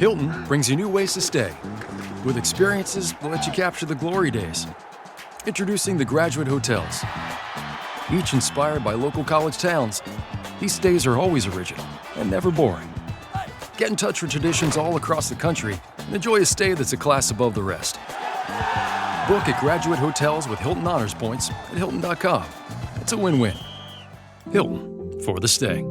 Hilton brings you new ways to stay, with experiences that let you capture the glory days. Introducing the Graduate Hotels. Each inspired by local college towns, these stays are always original and never boring. Get in touch with traditions all across the country and enjoy a stay that's a class above the rest. Book at Graduate Hotels with Hilton Honors Points at Hilton.com. It's a win-win. Hilton, for the stay.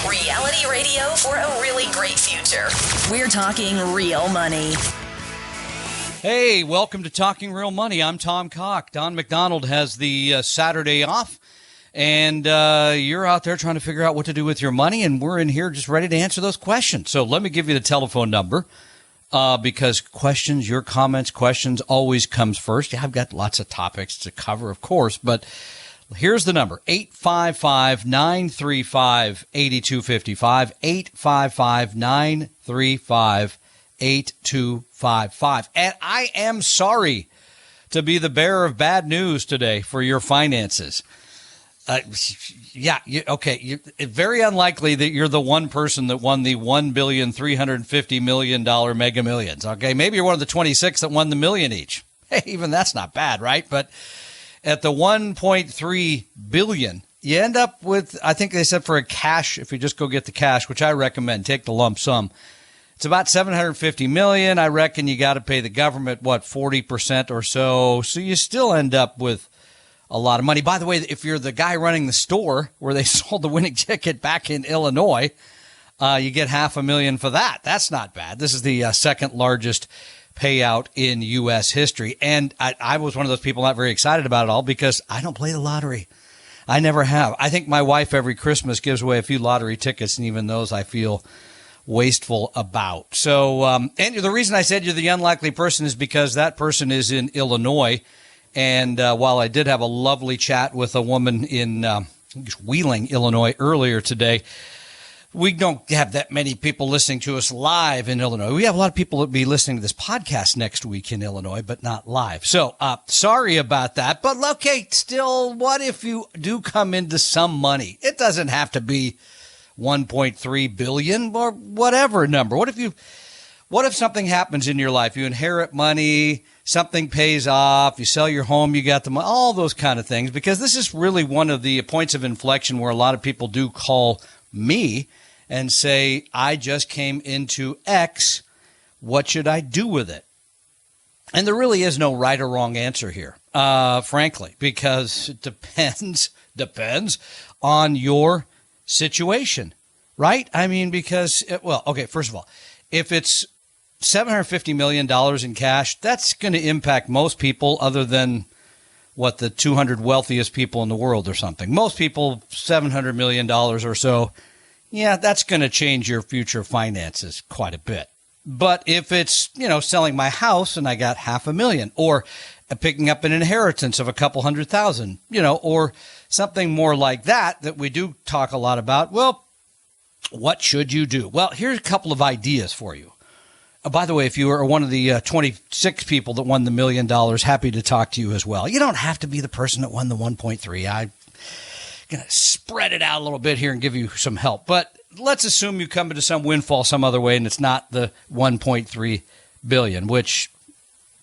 Reality radio for a really great future. We're talking real money. Hey, welcome to Talking Real Money. I'm Tom Cock. Don McDonald has the Saturday off, and you're out there trying to figure out what to do with your money, and we're in here just ready to answer those questions. So let me give you the telephone number, because questions, your comments, questions always comes first. Yeah, I've got lots of topics to cover, of course, but here's the number, 855-935-8255, 855-935-8255. And I am sorry to be the bearer of bad news today for your finances. Very unlikely that you're the one person that won the $1,350,000,000 Mega Millions. Okay, maybe you're one of the 26 that won the million each. Hey, even that's not bad, right? But at the 1.3 billion, you end up with, I think they said for a cash, if you just go get the cash, which I recommend, take the lump sum. It's about 750 million. I reckon you got to pay the government, 40% or so. So you still end up with a lot of money. By the way, if you're the guy running the store where they sold the winning ticket back in Illinois, you get $500,000 for that. That's not bad. This is the second largest payout in U.S. history. And I was one of those people not very excited about it all because I don't play the lottery. I never have. I think my wife every Christmas gives away a few lottery tickets, and even those I feel wasteful about. So, and the reason I said you're the unlikely person is because that person is in Illinois. And while I did have a lovely chat with a woman in Wheeling, Illinois earlier today, we don't have that many people listening to us live in Illinois. We have a lot of people that will be listening to this podcast next week in Illinois, but not live. So sorry about that. But okay, still, what if you do come into some money? It doesn't have to be 1.3 billion or whatever number. What if something happens in your life? You inherit money, something pays off, you sell your home, you got the money, all those kind of things, because this is really one of the points of inflection where a lot of people do call me and say, I just came into X. What should I do with it? And there really is no right or wrong answer here, frankly, because it depends on your situation, right? I mean, because, first of all, if it's $750 million in cash, that's going to impact most people other than the 200 wealthiest people in the world or something. Most people, $700 million or so. Yeah, that's going to change your future finances quite a bit. But if it's, selling my house and I got $500,000, or picking up an inheritance of a couple $100,000, or something more like that we do talk a lot about, well, what should you do? Well, here's a couple of ideas for you. By the way, if you are one of the 26 people that won the $1 million, happy to talk to you as well. You don't have to be the person that won the 1.3. I'm going to spread it out a little bit here and give you some help. But let's assume you come into some windfall some other way and it's not the 1.3 billion, which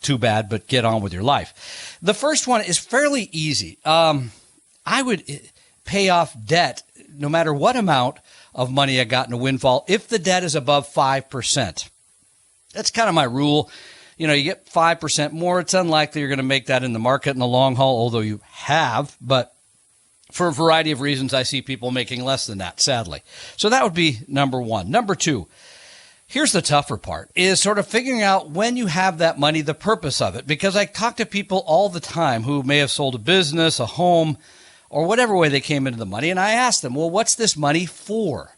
too bad, but get on with your life. The first one is fairly easy. I would pay off debt no matter what amount of money I got in a windfall if the debt is above 5%. That's kind of my rule. You get 5% more. It's unlikely you're going to make that in the market in the long haul, although you have. But for a variety of reasons, I see people making less than that, sadly. So that would be number one. Number two, here's the tougher part, is sort of figuring out when you have that money, the purpose of it. Because I talk to people all the time who may have sold a business, a home, or whatever way they came into the money. And I ask them, well, what's this money for?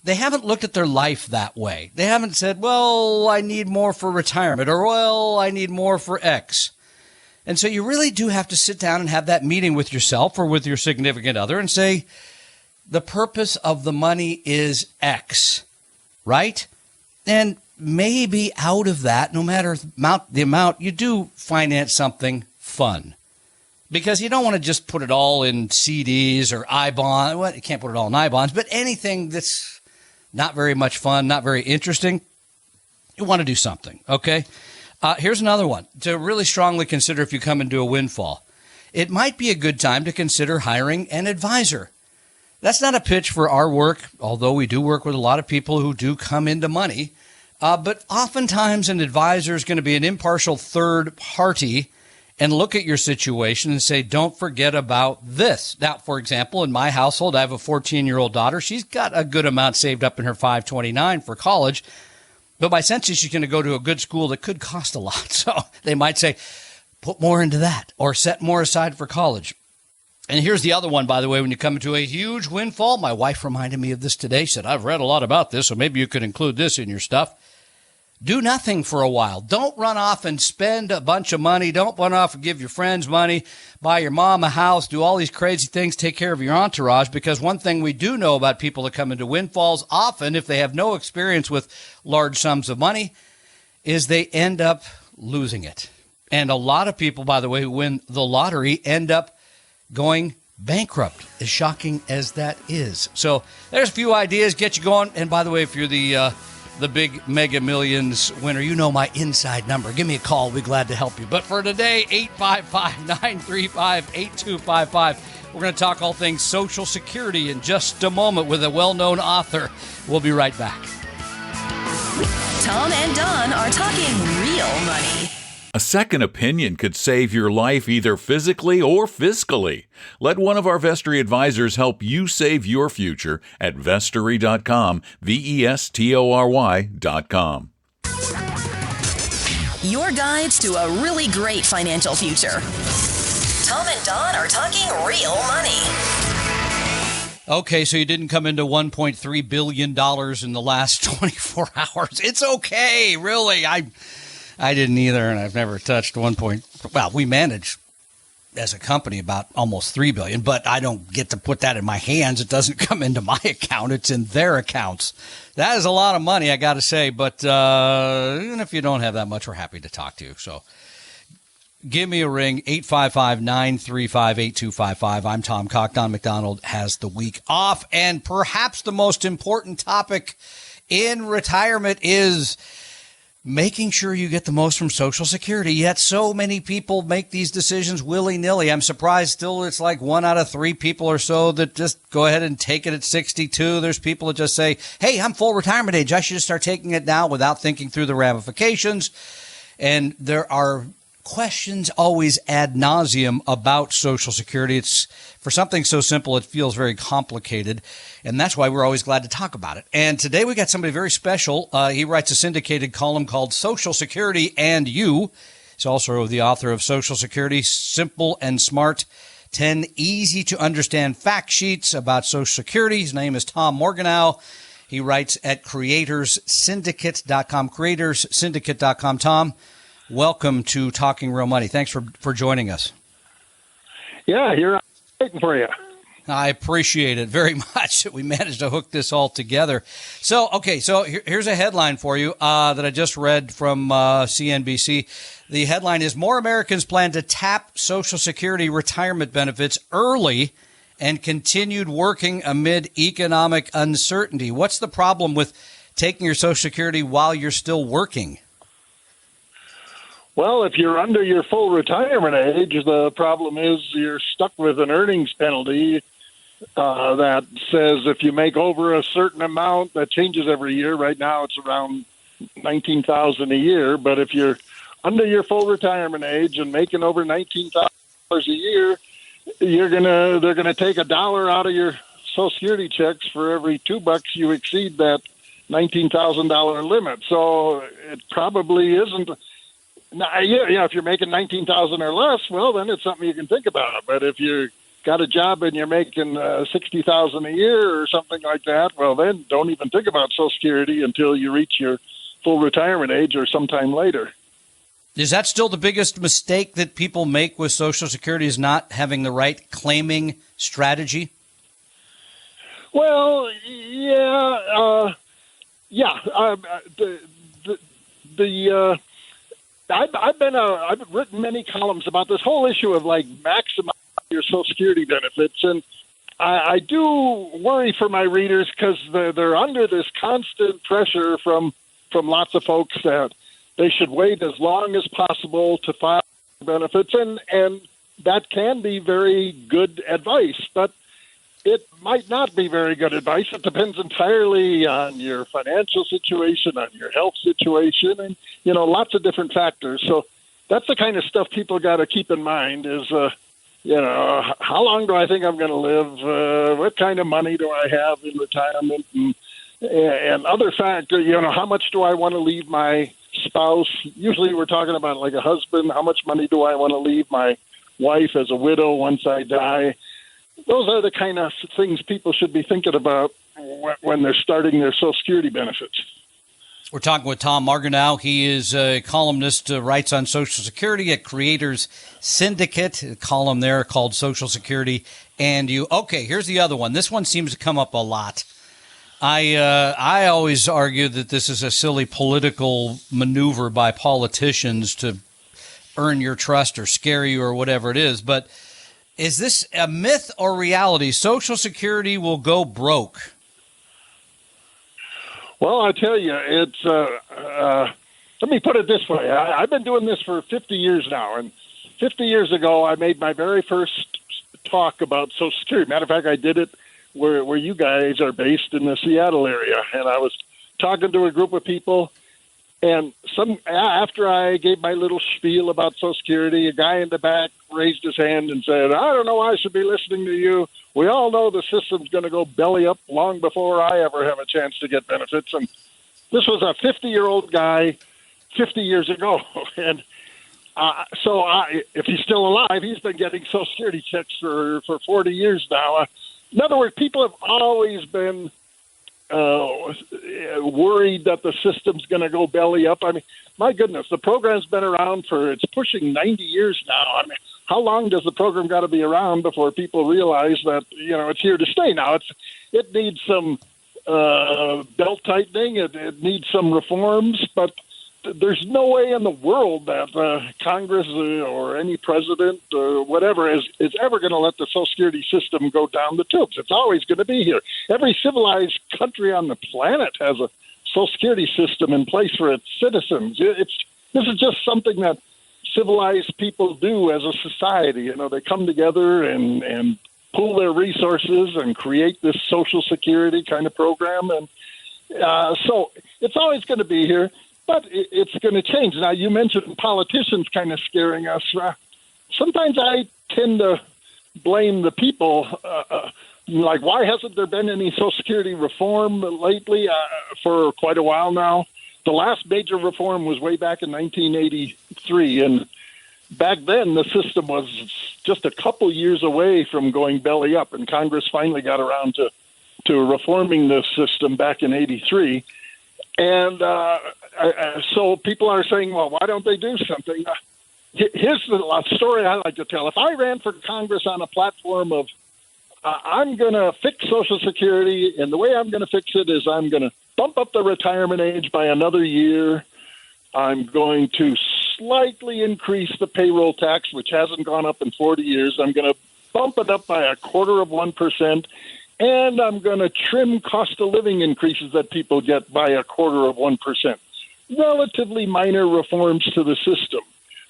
They haven't looked at their life that way. They haven't said, well, I need more for retirement, or, well, I need more for X. And so you really do have to sit down and have that meeting with yourself or with your significant other and say, the purpose of the money is X, right? And maybe out of that, no matter the amount, you do finance something fun. because you don't want to just put it all in CDs or I-bonds. Well, you can't put it all in I-bonds, but anything that's not very much fun, not very interesting, you want to do something, okay? Here's another one to really strongly consider if you come into a windfall. It might be a good time to consider hiring an advisor. That's not a pitch for our work, although we do work with a lot of people who do come into money. But oftentimes an advisor is going to be an impartial third party and look at your situation and say, don't forget about this. Now, for example, in my household, I have a 14-year-old daughter. She's got a good amount saved up in her 529 for college. But my sense is she's going to go to a good school that could cost a lot. So they might say, put more into that or set more aside for college. And here's the other one, by the way, when you come into a huge windfall. My wife reminded me of this today. She said, I've read a lot about this, so maybe you could include this in your stuff. Do nothing for a while. Don't run off and spend a bunch of money. Don't run off and give your friends money, buy your mom a house, do all these crazy things, take care of your entourage. Because one thing we do know about people that come into windfalls, often if they have no experience with large sums of money, is they end up losing it. And a lot of people, by the way, who win the lottery end up going bankrupt, as shocking as that is. So there's a few ideas, get you going. And by the way, if you're the big Mega Millions winner, you know my inside number. Give me a call. We'll be glad to help you. But for today, 855-935-8255. We're going to talk all things Social Security in just a moment with a well-known author. We'll be right back. Tom and Don are talking real money. A second opinion could save your life either physically or fiscally. Let one of our Vestory advisors help you save your future at Vestory.com, Vestory.com. Your guides to a really great financial future. Tom and Don are talking real money. Okay, so you didn't come into $1.3 billion in the last 24 hours. It's okay, really. I didn't either, and I've never touched we manage as a company about almost $3 billion, but I don't get to put that in my hands. It doesn't come into my account. It's in their accounts. That is a lot of money, I got to say, but even if you don't have that much, we're happy to talk to you. So give me a ring, 855-935-8255. I'm Tom Cock. Don McDonald has the week off, and perhaps the most important topic in retirement is making sure you get the most from Social Security. Yet so many people make these decisions willy-nilly. I'm surprised still it's like 1 out of 3 people or so that just go ahead and take it at 62. There's people that just say, hey, I'm full retirement age. I should just start taking it now without thinking through the ramifications. And there are questions always ad nauseum about Social Security. It's for something so simple, it feels very complicated. And that's why we're always glad to talk about it. And today we got somebody very special. He writes a syndicated column called Social Security and You. He's also the author of Social Security, Simple and Smart, 10 easy to understand fact sheets about Social Security. His name is Tom Morganow. He writes at creatorssyndicate.com, creatorssyndicate.com. Tom, welcome to Talking Real Money. Thanks for joining us. Yeah, here I'm waiting for you. I appreciate it very much that we managed to hook this all together. So, okay, so here's a headline for you that I just read from CNBC. The headline is, More Americans Plan to Tap Social Security Retirement Benefits Early and Continued Working Amid Economic Uncertainty. What's the problem with taking your Social Security while you're still working? Well, if you're under your full retirement age, the problem is you're stuck with an earnings penalty that says if you make over a certain amount, that changes every year. Right now, it's around $19,000 a year. But if you're under your full retirement age and making over $19,000 a year, they're gonna take $1 out of your Social Security checks for every $2 you exceed that $19,000 limit. So it probably isn't. Now, yeah, if you're making $19,000 or less, well, then it's something you can think about. But if you got a job and you're making $60,000 a year or something like that, well, then don't even think about Social Security until you reach your full retirement age or sometime later. Is that still the biggest mistake that people make with Social Security, is not having the right claiming strategy? Well, I've written many columns about this whole issue of like maximizing your Social Security benefits, and I do worry for my readers because they're under this constant pressure from lots of folks that they should wait as long as possible to file benefits, and that can be very good advice, but it might not be very good advice. It depends entirely on your financial situation, on your health situation, and, lots of different factors. So that's the kind of stuff people got to keep in mind is, how long do I think I'm going to live? What kind of money do I have in retirement? And other factors, how much do I want to leave my spouse? Usually we're talking about like a husband. How much money do I want to leave my wife as a widow once I die? Those are the kind of things people should be thinking about when they're starting their Social Security benefits. We're talking with Tom Marganow. He is a columnist, writes on Social Security at Creators Syndicate, a column there called Social Security. And here's the other one. This one seems to come up a lot. I always argue that this is a silly political maneuver by politicians to earn your trust or scare you or whatever it is. But is this a myth or reality? Social Security will go broke. Well, I tell you, it's. Let me put it this way. I've been doing this for 50 years now, and 50 years ago, I made my very first talk about Social Security. Matter of fact, I did it where you guys are based in the Seattle area, and I was talking to a group of people. And after I gave my little spiel about Social Security, a guy in the back raised his hand and said, "I don't know why I should be listening to you. We all know the system's going to go belly up long before I ever have a chance to get benefits." And this was a 50-year-old guy 50 years ago. And if he's still alive, he's been getting Social Security checks for 40 years now. In other words, people have always been worried that the system's going to go belly up. I mean, my goodness, the program's been around it's pushing 90 years now. I mean, how long does the program got to be around before people realize that, it's here to stay? Now, it needs some belt tightening. It needs some reforms, but there's no way in the world that Congress or any president or whatever is ever going to let the Social Security system go down the tubes. It's always going to be here. Every civilized country on the planet has a Social Security system in place for its citizens. This is just something that civilized people do as a society. They come together and pool their resources and create this Social Security kind of program. And so it's always going to be here. But it's going to change. Now, you mentioned politicians kind of scaring us. Sometimes I tend to blame the people. Like, why hasn't there been any Social Security reform lately? For quite a while now. The last major reform was way back in 1983. And back then, the system was just a couple years away from going belly up. And Congress finally got around to reforming the system back in 83. And so people are saying, well, why don't they do something? Here's the story I like to tell. If I ran for Congress on a platform of I'm going to fix Social Security, and the way I'm going to fix it is I'm going to bump up the retirement age by another year. I'm going to slightly increase the payroll tax, which hasn't gone up in 40 years. I'm going to bump it up by 0.25%. And I'm going to trim cost of living increases that people get by 0.25%. Relatively minor reforms to the system.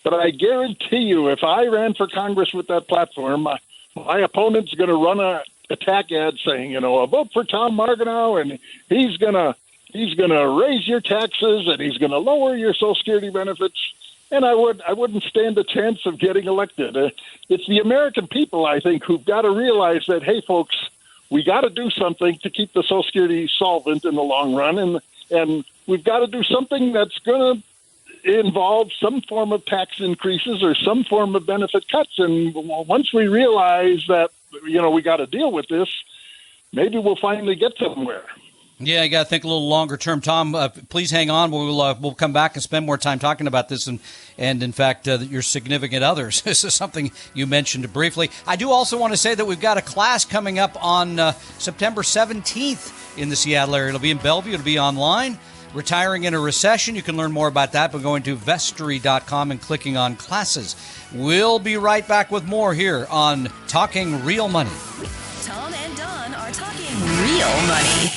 But I guarantee you, if I ran for Congress with that platform, my opponent's going to run an attack ad saying, a vote for Tom Marganow, and he's going to raise your taxes, and he's going to lower your Social Security benefits. And I wouldn't stand a chance of getting elected. It's the American people, I think, who've got to realize that, hey, folks, we got to do something to keep the Social Security solvent in the long run, and we've got to do something that's going to involve some form of tax increases or some form of benefit cuts. And once we realize that, we got to deal with this, maybe we'll finally get somewhere. Yeah, you got to think a little longer term. Tom, please hang on. We'll come back and spend more time talking about this and in fact, your significant others. This is something you mentioned briefly. I do also want to say that we've got a class coming up on September 17th in the Seattle area. It'll be in Bellevue. It'll be online. Retiring in a recession, you can learn more about that by going to vestory.com and clicking on classes. We'll be right back with more here on Talking Real Money. Tom and Don are talking real money.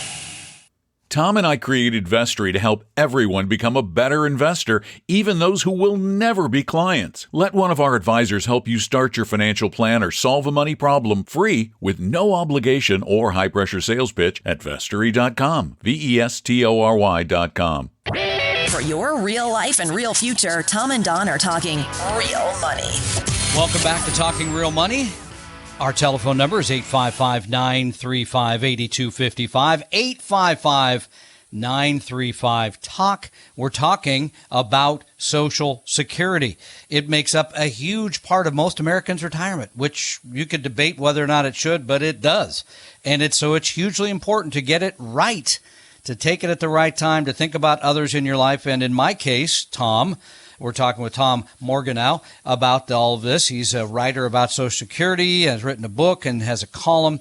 Tom and I created Vestory to help everyone become a better investor, even those who will never be clients. Let one of our advisors help you start your financial plan or solve a money problem free with no obligation or high-pressure sales pitch at vestory.com, vestory.com. For your real life and real future, Tom and Don are talking real money. Welcome back to Talking Real Money. Our telephone number is 855-935-8255, 855-935-TALK. We're talking about Social Security. It makes up a huge part of most Americans' retirement, which you could debate whether or not it should, but it does. And it's hugely important to get it right, to take it at the right time, to think about others in your life. And in my case, Tom, we're talking with Tom Morganow about all of this. He's a writer about Social Security, has written a book, and has a column.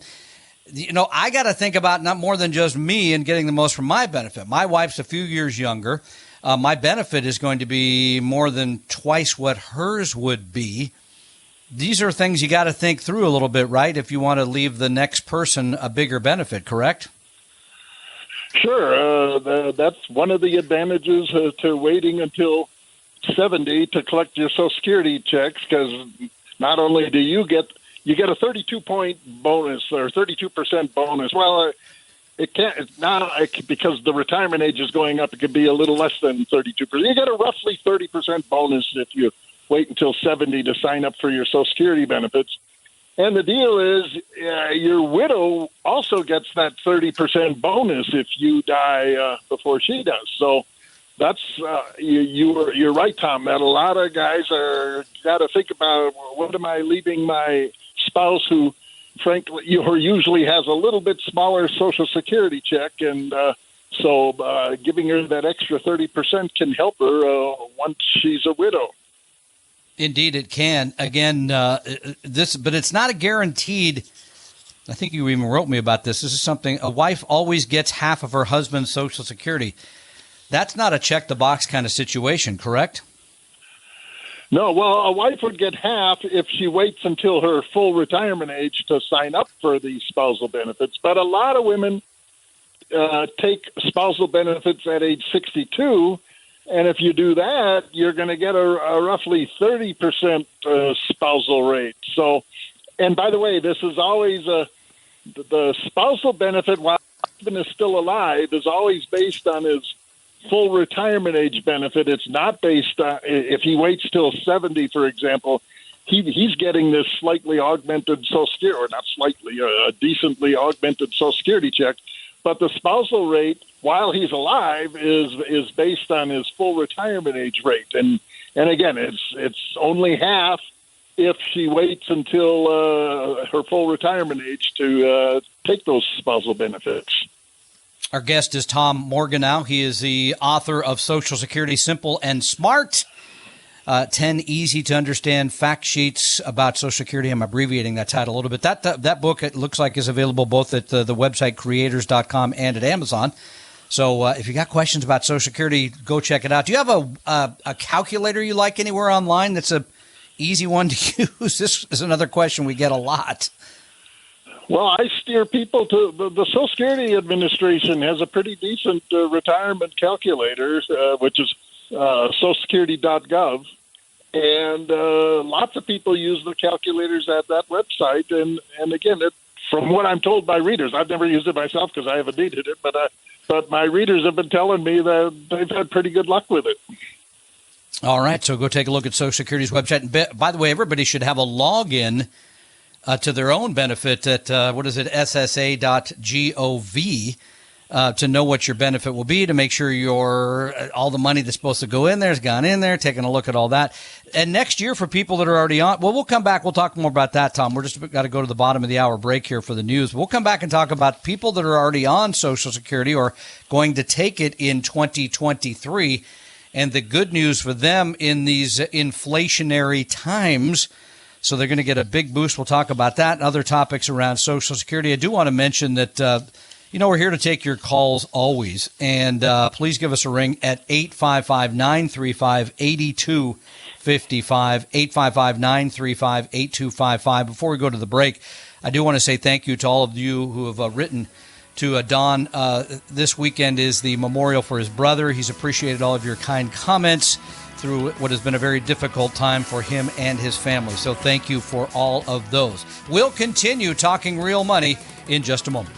You know, I got to think about not more than just me and getting the most from my benefit. My wife's a few years younger. My benefit is going to be more than twice what hers would be. These are things you got to think through a little bit, right, if you want to leave the next person a bigger benefit, correct? Sure. That's one of the advantages to waiting until 70 to collect your Social Security checks, because not only do you get a 32-point bonus or 32% bonus. Well, it can't now because the retirement age is going up. It could be a little less than 32%. You get a roughly 30% bonus if you wait until 70 to sign up for your Social Security benefits. And the deal is, your widow also gets that 30% bonus if you die before she does. So that's you're right, Tom. That a lot of guys got to think about, what am I leaving my spouse, who, frankly, who usually has a little bit smaller Social Security check, and so giving her that extra 30% can help her once she's a widow. Indeed, it can. Again, but it's not a guaranteed. I think you even wrote me about this. This is something a wife always gets half of her husband's Social Security. That's not a check the box kind of situation, correct? No, well, a wife would get half if she waits until her full retirement age to sign up for the spousal benefits. But a lot of women take spousal benefits at age 62. And if you do that, you're going to get a roughly 30% spousal rate. So, and by the way, this is always the spousal benefit while the husband is still alive is always based on his full retirement age benefit. It's not based on, if he waits till 70, for example, he's getting this slightly augmented Social Security, or not slightly, a decently augmented Social Security check. But the spousal rate, while he's alive, is based on his full retirement age rate. And again, it's only half if she waits until her full retirement age to take those spousal benefits. Our guest is Tom Morganow. He is the author of Social Security Simple and Smart, 10 easy-to-understand fact sheets about Social Security. I'm abbreviating that title a little bit. That book, it looks like, is available both at the website creators.com and at Amazon. So if you got questions about Social Security, go check it out. Do you have a calculator you like anywhere online that's a easy one to use? This is another question we get a lot. Well, I steer people to the Social Security Administration has a pretty decent retirement calculator, which is socialsecurity.gov. And lots of people use the calculators at that website. And again, from what I'm told by readers, I've never used it myself because I haven't needed it, but my readers have been telling me that they've had pretty good luck with it. All right, so go take a look at Social Security's website. And by the way, everybody should have a login to their own benefit at, ssa.gov to know what your benefit will be, to make sure all the money that's supposed to go in there has gone in there, taking a look at all that. And next year, for people that are already on, well, we'll come back. We'll talk more about that, Tom. We're just got to go to the bottom of the hour break here for the news. We'll come back and talk about people that are already on Social Security or going to take it in 2023. And the good news for them in these inflationary times. So they're going to get a big boost. We'll talk about that and other topics around Social Security. I do want to mention that, We're here to take your calls always, and please give us a ring at 855-935-8255, 855-935-8255. Before we go to the break, I do want to say thank you to all of you who have written to Don. This weekend is the memorial for his brother. He's appreciated all of your kind comments through what has been a very difficult time for him and his family. So thank you for all of those. We'll continue talking real money in just a moment.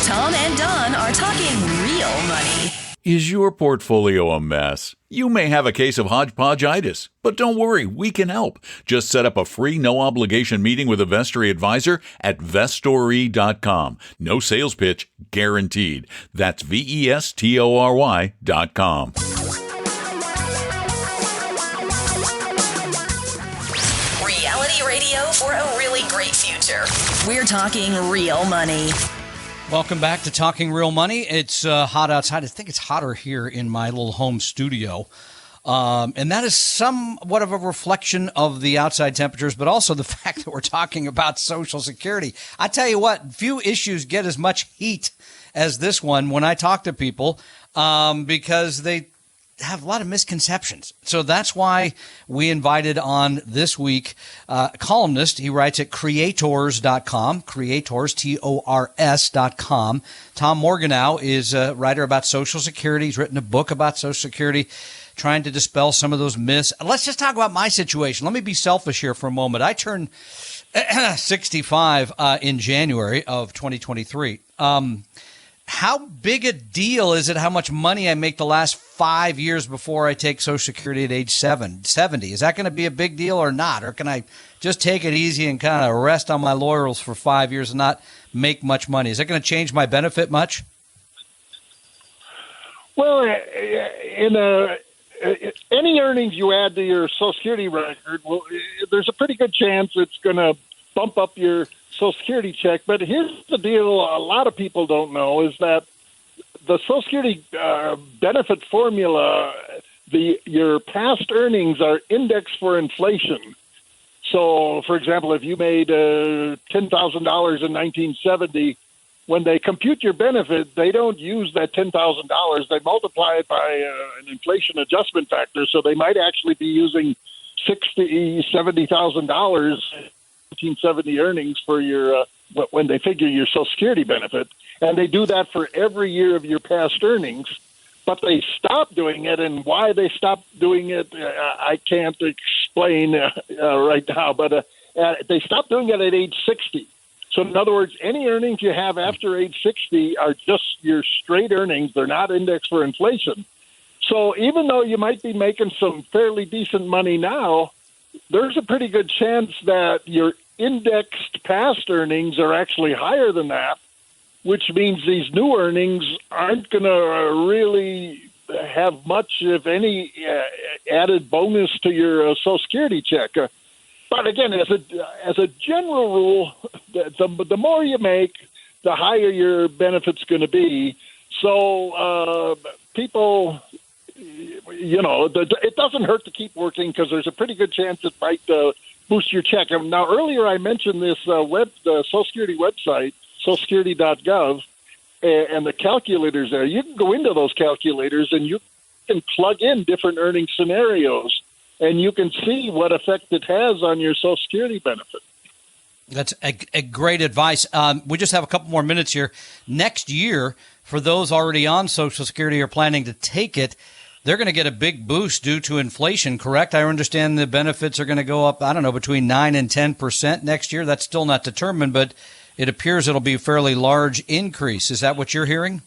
Tom and Don are talking real money. Is your portfolio a mess? You may have a case of hodgepodgeitis, but don't worry, we can help. Just set up a free, no-obligation meeting with a Vestory advisor at Vestory.com. No sales pitch, guaranteed. That's Vestory.com. Reality radio for a really great future. We're talking real money. Welcome back to Talking Real Money. It's hot outside. I think it's hotter here in my little home studio. And that is somewhat of a reflection of the outside temperatures, but also the fact that we're talking about Social Security. I tell you what, few issues get as much heat as this one when I talk to people because they have a lot of misconceptions. So that's why we invited on this week a columnist. He writes at creators.com, creators, Tors.com. Tom Morganow is a writer about Social Security. He's written a book about Social Security, trying to dispel some of those myths. Let's just talk about my situation. Let me be selfish here for a moment. I turned 65 in January of 2023. How big a deal is it how much money I make the last 5 years before I take Social Security at age 70? Is that going to be a big deal or not? Or can I just take it easy and kind of rest on my laurels for 5 years and not make much money? Is that going to change my benefit much? Well, any earnings you add to your Social Security record, there's a pretty good chance it's going to bump up your Social Security check. But here's the deal a lot of people don't know is that the Social Security benefit formula, your past earnings are indexed for inflation. So, for example, if you made $10,000 in 1970, when they compute your benefit, they don't use that $10,000. They multiply it by an inflation adjustment factor. So they might actually be using $70,000 1970 earnings for your when they figure your Social Security benefit, and they do that for every year of your past earnings. But they stop doing it, and why they stopped doing it, I can't explain right now. But they stopped doing it at age 60. So, in other words, any earnings you have after age 60 are just your straight earnings. They're not indexed for inflation. So, even though you might be making some fairly decent money now, there's a pretty good chance that your indexed past earnings are actually higher than that, which means these new earnings aren't going to really have much, if any, added bonus to your Social Security check. But again, as a general rule, the more you make, the higher your benefit's going to be. So people, it doesn't hurt to keep working because there's a pretty good chance it might boost your check. Now, earlier I mentioned this the Social Security website, socialsecurity.gov, and the calculators there. You can go into those calculators and you can plug in different earning scenarios, and you can see what effect it has on your Social Security benefit. That's a great advice. We just have a couple more minutes here. Next year, for those already on Social Security or planning to take it, they're going to get a big boost due to inflation, correct? I understand the benefits are going to go up, between 9 and 10% next year. That's still not determined, but it appears it'll be a fairly large increase. Is that what you're hearing?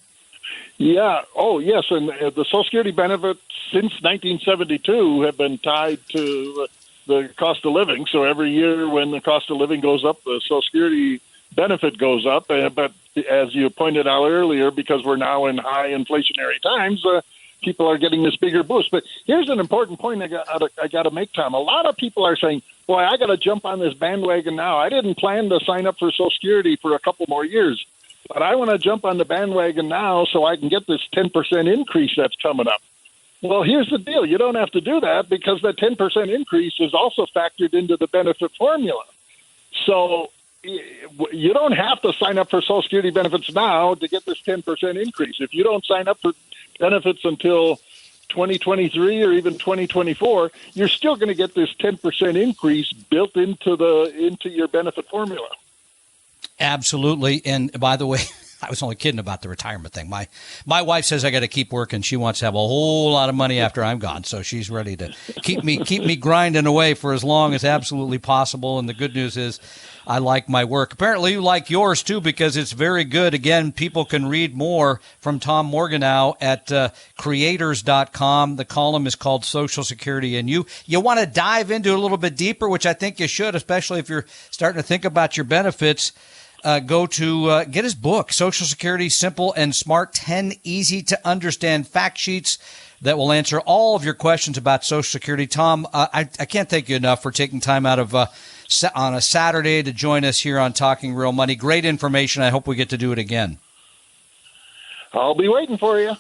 Yeah. Oh, yes. And the Social Security benefits since 1972 have been tied to the cost of living. So every year when the cost of living goes up, the Social Security benefit goes up. But as you pointed out earlier, because we're now in high inflationary times, people are getting this bigger boost. But here's an important point I got to make, Tom. A lot of people are saying, boy, I got to jump on this bandwagon now. I didn't plan to sign up for Social Security for a couple more years, but I want to jump on the bandwagon now so I can get this 10% increase that's coming up. Well, here's the deal. You don't have to do that because that 10% increase is also factored into the benefit formula. So you don't have to sign up for Social Security benefits now to get this 10% increase. If you don't sign up for benefits until 2023 or even 2024, you're still going to get this 10% increase built into your benefit formula. Absolutely. And by the way, I was only kidding about the retirement thing. My wife says I got to keep working. She wants to have a whole lot of money after I'm gone, so she's ready to keep me grinding away for as long as absolutely possible. And the good news is I like my work. Apparently you like yours too, because it's very good. Again, people can read more from Tom Morganow at creators.com. The column is called Social Security and You. You want to dive into it a little bit deeper, which I think you should, especially if you're starting to think about your benefits. Go to get his book, Social Security Simple and Smart, 10 easy to understand fact sheets that will answer all of your questions about Social Security. Tom, I can't thank you enough for taking time out of on a Saturday to join us here on Talking Real Money. Great information. I hope we get to do it again. I'll be waiting for you.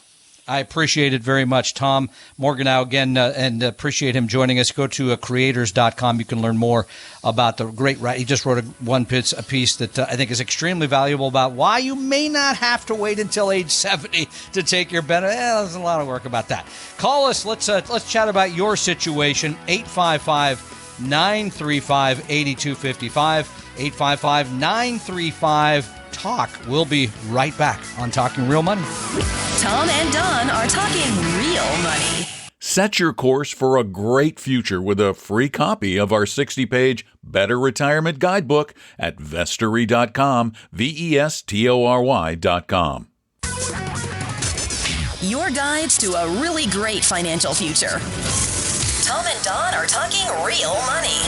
I appreciate it very much, Tom Morganow, again, and appreciate him joining us. Go to creators.com. You can learn more about the great He just wrote a piece that I think is extremely valuable about why you may not have to wait until age 70 to take your benefit. There's a lot of work about that. Call us. Let's chat about your situation. 855-935-8255. 855-935-TALK. We'll be right back on Talking Real Money. Tom and Don are talking real money. Set your course for a great future with a free copy of our 60-page Better Retirement Guidebook at vestory.com, vestory.com. Your guides to a really great financial future. Tom and Don are talking real money.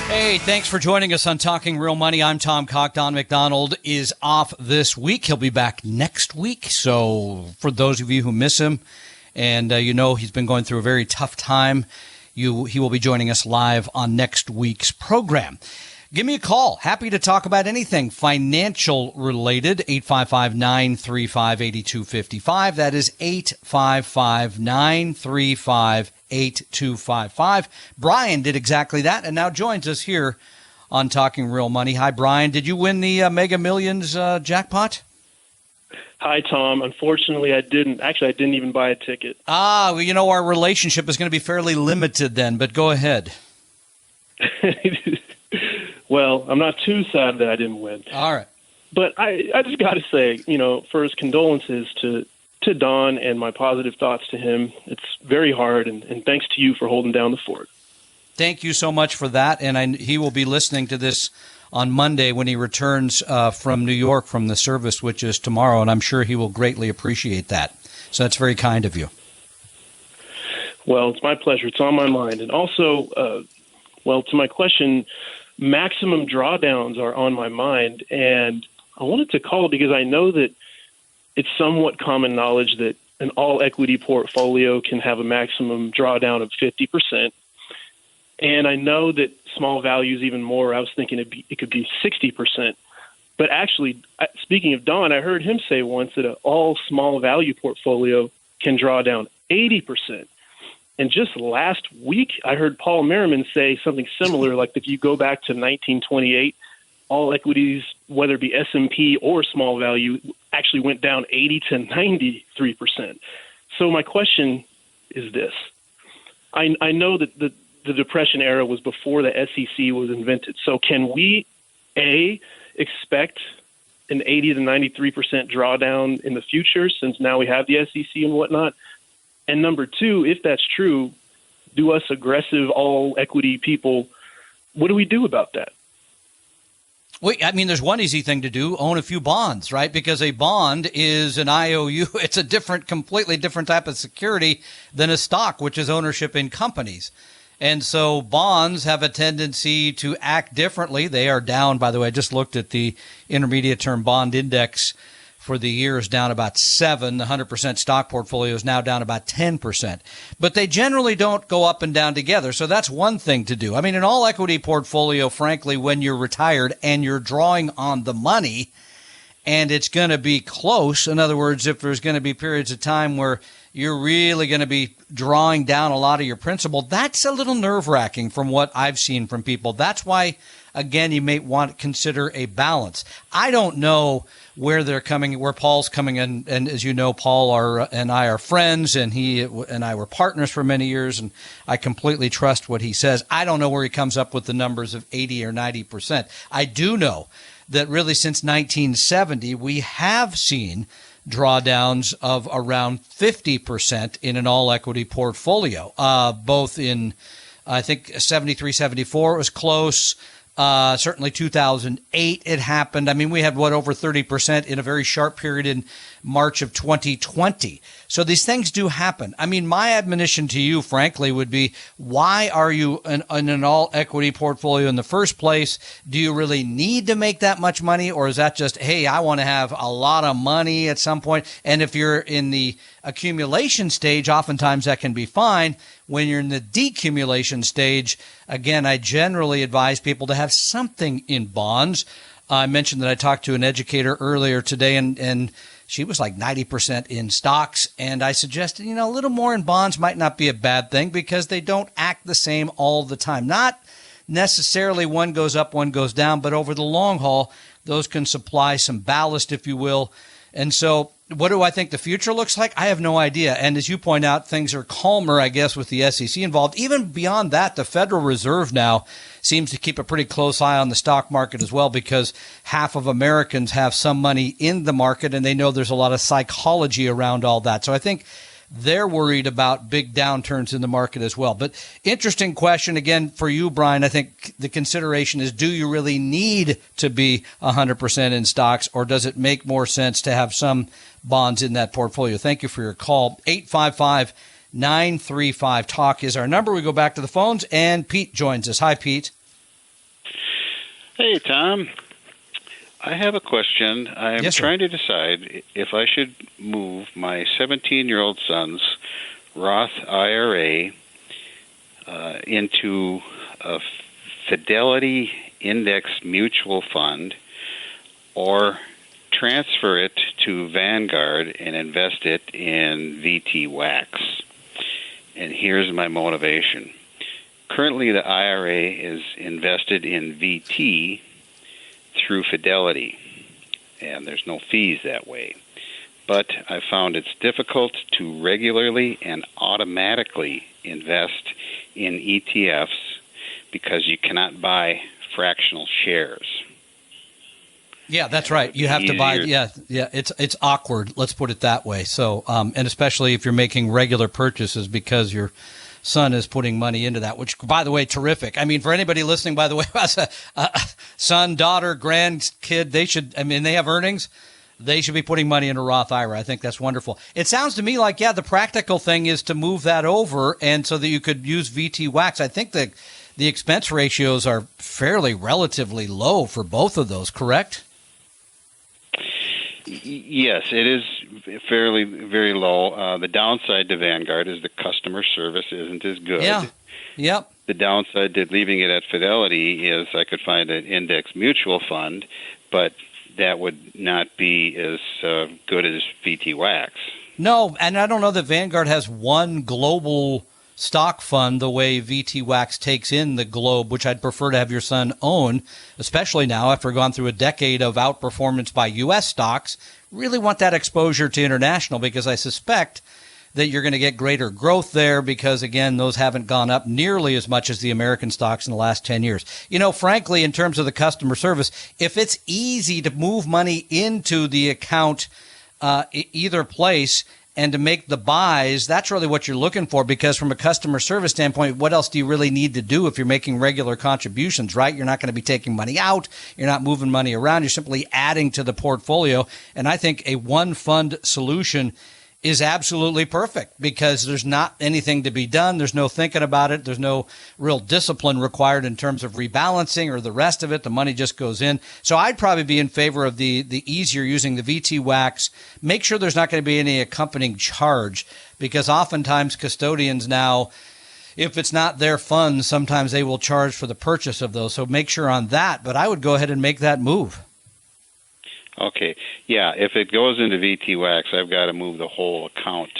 Hey, thanks for joining us on Talking Real Money. I'm Tom Cock. Don McDonald is off this week. He'll be back next week. So for those of you who miss him, and he's been going through a very tough time, he will be joining us live on next week's program. Give me a call. Happy to talk about anything financial related. 855-935-8255. That is 855-935-8255. Brian did exactly that and now joins us here on Talking Real Money. Hi, Brian. Did you win the Mega Millions jackpot? Hi, Tom. Unfortunately, I didn't. Actually, I didn't even buy a ticket. Well, our relationship is going to be fairly limited then, but go ahead. Well, I'm not too sad that I didn't win. All right. But I just got to say, first, condolences to Don and my positive thoughts to him. It's very hard, and thanks to you for holding down the fort. Thank you so much for that, and he will be listening to this on Monday when he returns from New York from the service, which is tomorrow, and I'm sure he will greatly appreciate that. So that's very kind of you. Well, it's my pleasure. It's on my mind. And also, to my question, maximum drawdowns are on my mind, and I wanted to call because I know that it's somewhat common knowledge that an all-equity portfolio can have a maximum drawdown of 50%. And I know that small values even more. I was thinking it could be 60%. But actually, speaking of Don, I heard him say once that an all small value portfolio can draw down 80%. And just last week, I heard Paul Merriman say something similar, like if you go back to 1928, all equities, whether it be S&P or small value, actually went down 80 to 93%. So my question is this. I know that the Depression era was before the SEC was invented. So can we, A, expect an 80 to 93% drawdown in the future since now we have the SEC and whatnot? And number two, if that's true, do us aggressive all equity people, what do we do about that? Well, I mean, there's one easy thing to do, own a few bonds, right? Because a bond is an IOU. It's a completely different type of security than a stock, which is ownership in companies. And so bonds have a tendency to act differently. They are down, by the way, I just looked at the intermediate term bond index for the year is down about 7. The 100% stock portfolio is now down about 10%. But they generally don't go up and down together. So that's one thing to do. I mean, an all equity portfolio, frankly, when you're retired and you're drawing on the money and it's going to be close. In other words, if there's going to be periods of time where you're really going to be drawing down a lot of your principal. That's a little nerve-wracking from what I've seen from people. That's why, again, you may want to consider a balance. I don't know where they're coming, where Paul's coming in. And as you know, Paul and I are friends, and he and I were partners for many years, and I completely trust what he says. I don't know where he comes up with the numbers of 80 or 90%. I do know that really since 1970, we have seen drawdowns of around 50% in an all-equity portfolio, both in, I think, 73, 74 it was close. Certainly 2008 it happened. I mean, we had, over 30% in a very sharp period in March of 2020. So these things do happen. I mean, my admonition to you, frankly, would be, why are you in an all-equity portfolio in the first place? Do you really need to make that much money? Or is that just, hey, I want to have a lot of money at some point? And if you're in the accumulation stage, oftentimes that can be fine. When you're in the decumulation stage, again, I generally advise people to have something in bonds. I mentioned that I talked to an educator earlier today, and she was like 90% in stocks. And I suggested, a little more in bonds might not be a bad thing, because they don't act the same all the time. Not necessarily one goes up, one goes down, but over the long haul, those can supply some ballast, if you will. And so what do I think the future looks like? I have no idea. And as you point out, things are calmer, I guess, with the SEC involved. Even beyond that, the Federal Reserve now seems to keep a pretty close eye on the stock market as well, because half of Americans have some money in the market, and they know there's a lot of psychology around all that. So I think they're worried about big downturns in the market as well. But interesting question again for you, Brian. I think the consideration is, do you really need to be 100% in stocks, or does it make more sense to have some bonds in that portfolio? Thank you for your call. 855-935-TALK is our number. We go back to the phones, and Pete joins us. Hi, Pete. Hey, Tom. I have a question. I'm trying to decide if I should move my 17-year-old son's Roth IRA into a Fidelity Index Mutual Fund, or transfer it to Vanguard and invest it in VT-WAX. And here's my motivation. Currently, the IRA is invested in VT through Fidelity, and there's no fees that way. But I found it's difficult to regularly and automatically invest in ETFs because you cannot buy fractional shares. Yeah, that's right. You have to buy. Yeah. It's awkward. Let's put it that way. So, and especially if you're making regular purchases because your son is putting money into that, which, by the way, terrific. I mean, for anybody listening, by the way, who has a son, daughter, grandkid, they have earnings. They should be putting money into Roth IRA. I think that's wonderful. It sounds to me like, the practical thing is to move that over, and so that you could use VT-WAX. I think the expense ratios are fairly relatively low for both of those, correct? Yes, it is fairly very low. The downside to Vanguard is the customer service isn't as good. Yeah. Yep. The downside to leaving it at Fidelity is I could find an index mutual fund, but that would not be as good as VT-WAX. No, and I don't know that Vanguard has one global stock fund the way VT-WAX takes in the globe, which I'd prefer to have your son own, especially now after gone through a decade of outperformance by U.S. stocks. Really want that exposure to international, because I suspect that you're going to get greater growth there because, again, those haven't gone up nearly as much as the American stocks in the last 10 years. Frankly, in terms of the customer service, if it's easy to move money into the account either place and to make the buys, that's really what you're looking for, because from a customer service standpoint, what else do you really need to do if you're making regular contributions, right? You're not going to be taking money out. You're not moving money around. You're simply adding to the portfolio. And I think a one fund solution is absolutely perfect, because there's not anything to be done. There's no thinking about it. There's no real discipline required in terms of rebalancing or the rest of it. The money just goes in. So I'd probably be in favor of the easier using the VT-WAX. Make sure there's not going to be any accompanying charge, because oftentimes custodians now, if it's not their funds, sometimes they will charge for the purchase of those. So make sure on that. But I would go ahead and make that move. Okay. Yeah, if it goes into VT-WAX, I've got to move the whole account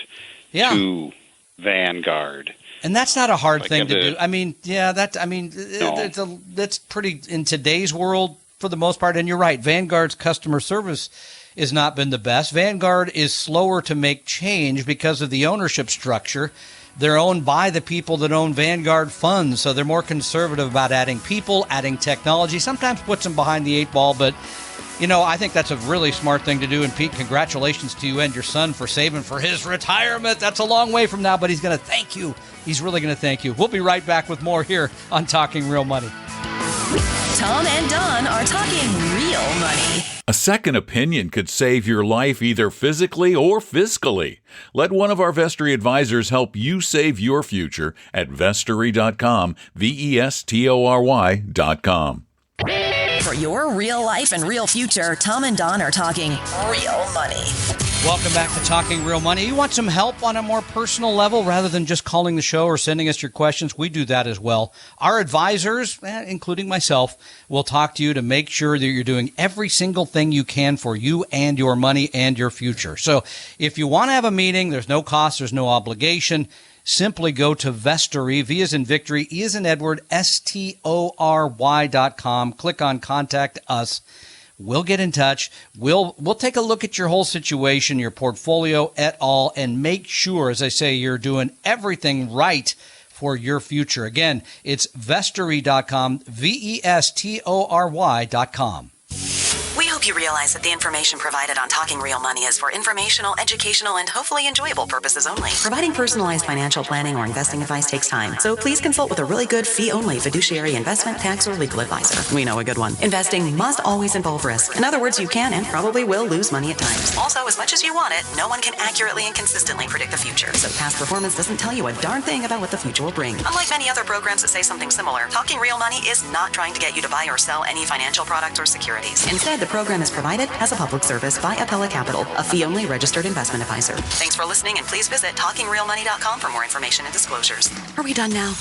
to Vanguard. And that's not a hard Like thing to the- do. I mean, yeah, that's pretty in today's world for the most part. And you're right. Vanguard's customer service has not been the best. Vanguard is slower to make change because of the ownership structure. They're owned by the people that own Vanguard funds, so they're more conservative about adding people, adding technology. Sometimes puts them behind the eight ball, but I think that's a really smart thing to do. And Pete, congratulations to you and your son for saving for his retirement. That's a long way from now, but he's going to thank you. He's really going to thank you. We'll be right back with more here on Talking Real Money. Tom and Don are talking real money. A second opinion could save your life either physically or fiscally. Let one of our Vestory advisors help you save your future at vestory.com, vestory.com. For your real life and real future, Tom and Don are talking real money. Welcome back to Talking Real Money. You want some help on a more personal level rather than just calling the show or sending us your questions? We do that as well. Our advisors, including myself, will talk to you to make sure that you're doing every single thing you can for you and your money and your future. So if you want to have a meeting, there's no cost, there's no obligation. Simply go to Vestory, V as in victory, E as in Edward, STORY.com. Click on Contact Us. We'll get in touch. We'll take a look at your whole situation, your portfolio et al., and make sure, as I say, you're doing everything right for your future. Again, it's Vestory.com, VESTORY.com. We hope you realize that the information provided on Talking Real Money is for informational, educational, and hopefully enjoyable purposes only. Providing personalized financial planning or investing advice takes time, so please consult with a really good fee-only fiduciary investment, tax, or legal advisor. We know a good one. Investing must always involve risk. In other words, you can and probably will lose money at times. Also, as much as you want it, no one can accurately and consistently predict the future. So past performance doesn't tell you a darn thing about what the future will bring. Unlike many other programs that say something similar, Talking Real Money is not trying to get you to buy or sell any financial products or securities. Instead, the program is provided as a public service by Appella Capital, a fee-only registered investment advisor. Thanks for listening, and please visit TalkingRealMoney.com for more information and disclosures. Are we done now?